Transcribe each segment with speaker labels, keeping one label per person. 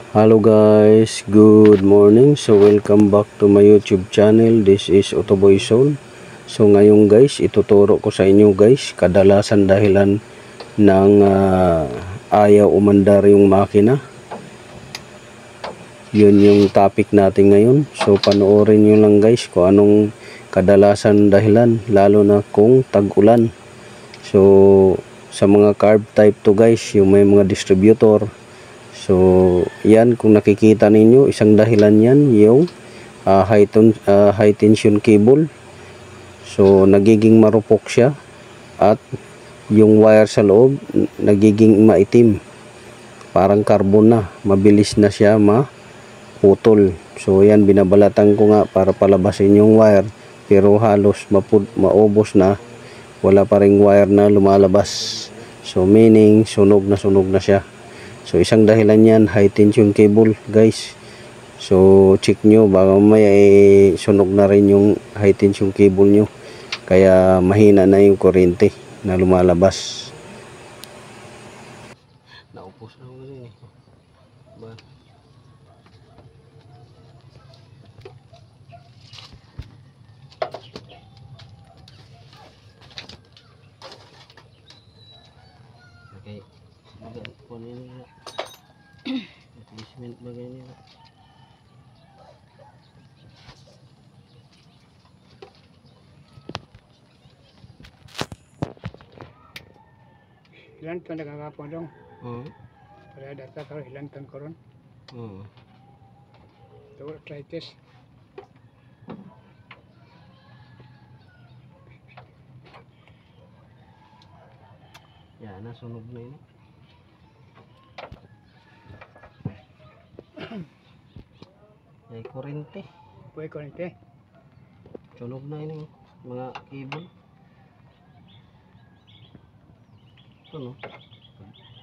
Speaker 1: Hello guys, good morning. So welcome back to my YouTube channel. This is Otoboy Zone. So ngayon guys, ituturo ko sa inyo guys kadalasan dahilan ng ayaw umandar yung makina. Yun yung topic natin ngayon. So panoorin nyo lang guys kung anong kadalasan dahilan, lalo na kung tag-ulan. So sa mga carb type to guys, yung may mga distributor. So, yan kung nakikita ninyo, isang dahilan yan yung high tension cable. So, nagiging marupok siya at yung wire sa loob nagiging maitim. Parang carbon na, mabilis na siya maputol. So, yan binabalatan ko nga para palabasin yung wire, pero halos maubos na, wala pa ring wire na lumalabas. So, meaning sunog na siya. So isang dahilan yan, high tension cable guys. So check nyo, baka mamaya sunog na rin yung high tension cable nyo, kaya mahina na yung kuryente na lumalabas. Naupos na ako rin ba? Okay, kunin nila replacement bagay nila.
Speaker 2: Ilan ton nagkakapon dong?
Speaker 1: Oo.
Speaker 2: Data kalau ilan ton koron?
Speaker 1: Oo.
Speaker 2: Ito arthritis.
Speaker 1: Yan, nasunog na yun. Ay, kurente.
Speaker 2: Puwi kurente.
Speaker 1: Sunog na yun mga cable. Ito no.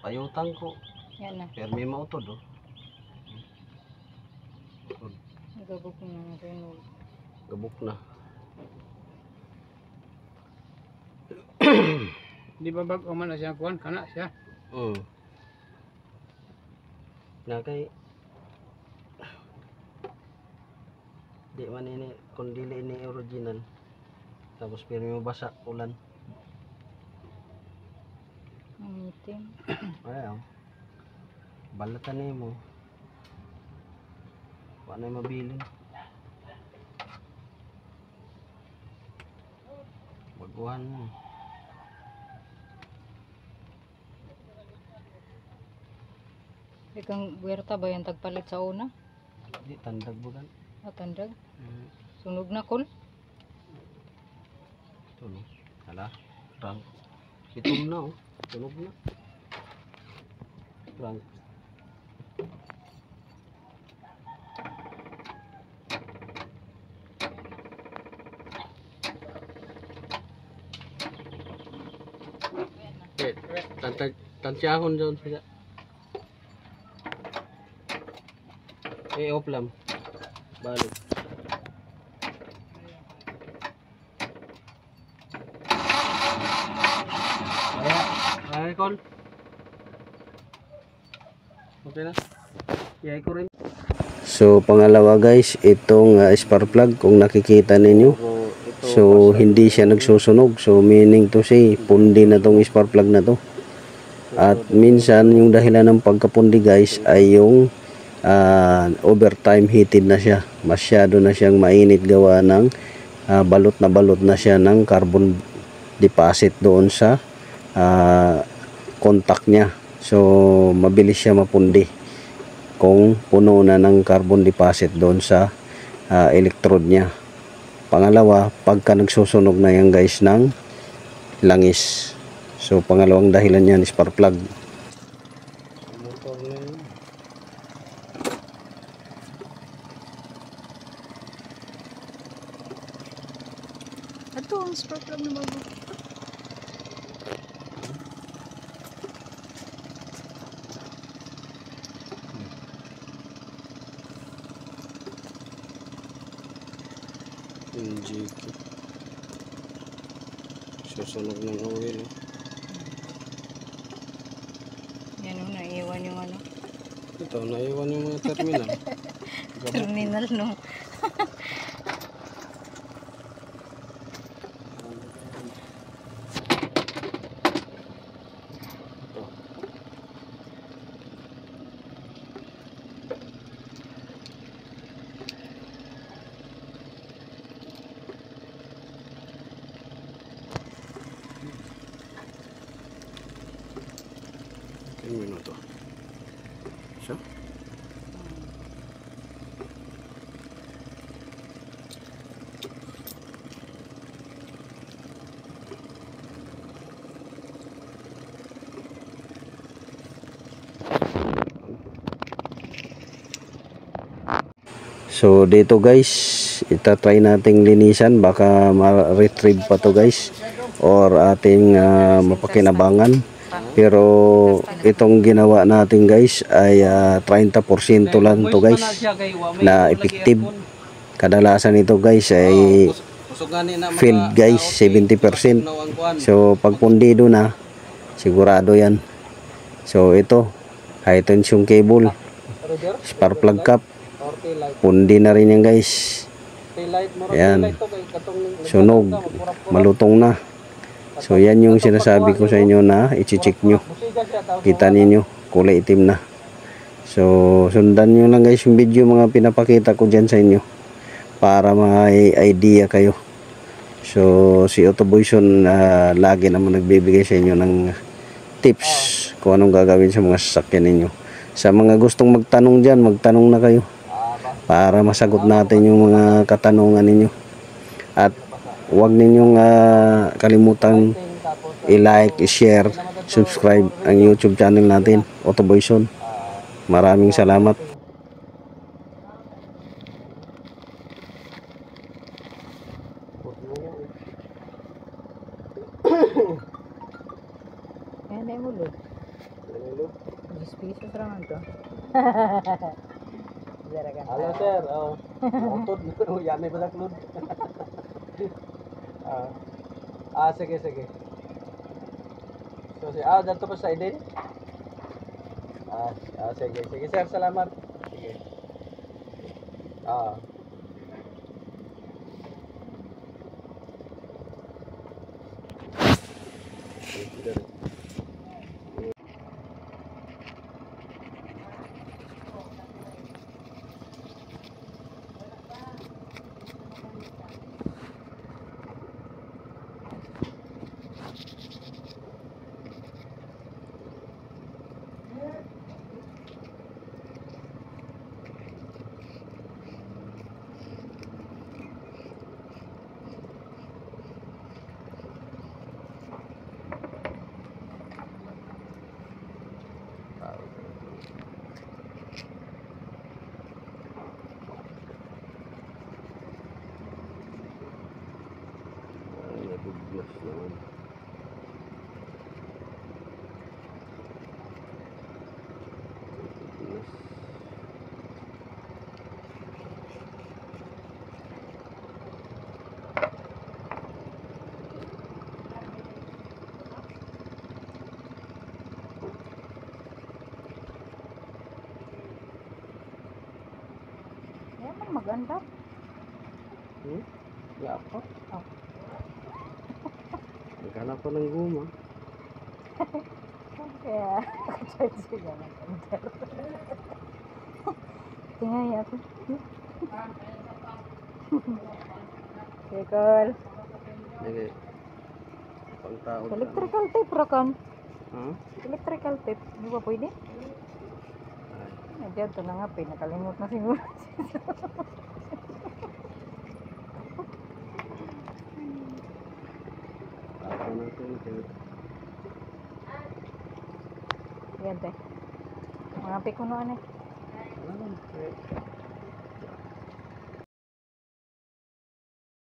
Speaker 1: Payutang ko.
Speaker 3: Yan na.
Speaker 1: Pero may mautod oh.
Speaker 3: Gabok na natin.
Speaker 1: Gabok na.
Speaker 2: Di ba bag oman na siya kuhan? Kana siya.
Speaker 1: Na kay di man ini kundi ini original. Tapos pero may basa ulan.
Speaker 3: Ang itim.
Speaker 1: Ayaw. Balatan na mo. Wala na mabilin. Baguhan mo.
Speaker 3: Ikang buwerta ba yung tagpalit sa una?
Speaker 1: Di tandag bukan.
Speaker 3: O tandag? Sunog na kol?
Speaker 1: Ito no. Hala. Rank. Itom na oh. Sunog na. Rank. Tansyahon dyan sila. Off lang. Balik. Ay, kon. Okay na. Iyay ko rin. So, pangalawa guys, itong spark plug, kung nakikita ninyo. So, hindi siya nagsusunog. So, meaning to say, pundi na tong spark plug na to. At minsan, yung dahilan ng pagkapundi guys, ay yung overtime heated na siya. Masyado na siyang mainit gawa ng balot na siya ng carbon deposit doon sa contact niya. So mabilis siya mapundi kung puno na ng carbon deposit doon sa electrode niya. Pangalawa, pagka nagsusunog na yan guys ng langis. So pangalawang dahilan yan, spark plug.
Speaker 3: Ito ang spark plug na bago.
Speaker 1: NGK. Susunog ng oil.
Speaker 3: Yan o, naiiwan yung ano.
Speaker 1: Ito, naiwan yung mga terminal.
Speaker 3: Terminal no.
Speaker 1: Ilang minuto? Siya? So dito guys, itatry nating linisan, baka ma-retrieve pa to guys or ating mapakinabangan. Pero itong ginawa natin guys ay 30% lang to guys na effective. Kadalasan ito guys ay field guys 70%. So pag pundido na, sigurado yan. So ito, high tension cable, spark plug cap, pundi na rin yan guys. Yan, sunog, malutong na. So yan yung sinasabi ko sa inyo na i-check nyo. Kita ninyo, kulay itim na. So sundan nyo lang guys yung video mga pinapakita ko dyan sa inyo para may idea kayo. So si Autoboyson lagi naman nagbibigay sa inyo ng tips kung anong gagawin sa mga sasakyan ninyo. Sa mga gustong magtanong dyan, magtanong na kayo para masagot natin yung mga katanungan ninyo. At huwag ninyong kalimutan i-like, i-share, subscribe ang YouTube channel natin, Autoboyson. Maraming salamat.
Speaker 3: Yan ay mulod. 10 pesos raman to.
Speaker 1: Halo sir, utod, yan may balak lud. Sige, sige. So, dato pa sa idin? Sige, sige sir, salamat. Sige.
Speaker 3: Yan ang maganda.
Speaker 1: Ya apa?
Speaker 3: Oh.
Speaker 1: Naghanap ko ng guma.
Speaker 3: Kaya, charge siya ng computer. Tingnan niya ako. Sikol.
Speaker 1: Sige. Pangtao.
Speaker 3: Electrical tape ra kan.
Speaker 1: Ha?
Speaker 3: Electrical tape. Di ba pwede? Diyan to na nga, pinakalimot na siguro.
Speaker 1: Ako na ito.
Speaker 3: Yan te. Mga pikunoan eh.
Speaker 1: Ano?